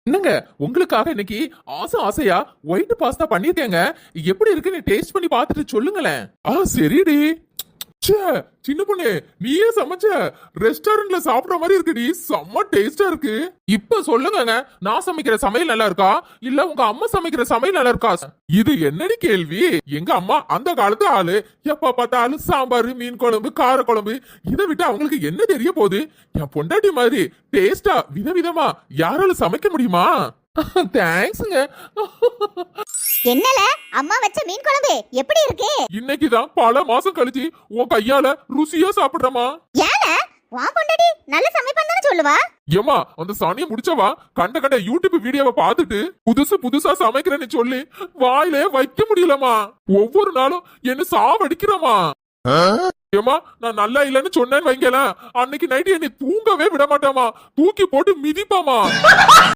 என்னங்க உங்களுக்காக இன்னைக்கு ஆசையா ஒயிட் பாஸ்தா பண்ணிருக்கேங்க. எப்படி இருக்குன்னு டேஸ்ட் பண்ணி பார்த்துட்டு சொல்லுங்களேன். சரிடி. சின்ன பொண்ணு நீயே சமைச்ச ரெஸ்டாரண்ட்ல சாப்பிடுற மாதிரி இருக்குடி. செம்ம டேஸ்டா இருக்கு. இப்ப சொல்லுங்க, நான் சமைக்கிற சமையல் நல்லா இருக்கா இல்ல உங்க அம்மா சமைக்கிற சமையல் நல்லா இருக்கா? இது என்னடி கேள்வி? எங்க அம்மா அந்த காலத்து ஆளு. எப்ப பார்த்தாலும் சாம்பார், மீன் குழம்பு, கார குழம்பு. இதை விட்டு அவங்களுக்கு என்ன தெரிய போகுது? என் பொண்டாட்டி மாதிரி டேஸ்டா விதவிதமா யாராலும் சமைக்க முடியுமா? தேங்க்ஸ்ங்க. என்னல அம்மா வச்ச மீன் குழம்பு எப்படி இருக்கு? இன்னைக்குதான் பல மாசம் கழிச்சு உன் கையால ருசியா சாப்பிடுறமா. ஏல வா பொண்டாட்டி நல்ல சமைப்பேன்னு சொல்லுவா. ஏமா அந்த சனிய முடிச்சவா கண்ட யூடியூப் வீடியோவை பார்த்துட்டு புதுசா சமைக்கிறேன்னு சொல்லி வாயிலே வைக்க முடியலமா. ஒவ்வொரு நாளும் என்ன சாவடிக்கிறமா. ஏமா நான் நல்லா இல்லன்னு சொன்னேன்னு வைங்கல, அன்னைக்கு நைட்டு என்னை தூங்கவே விட மாட்டாமா. தூக்கி போட்டு மிதிப்பாமா.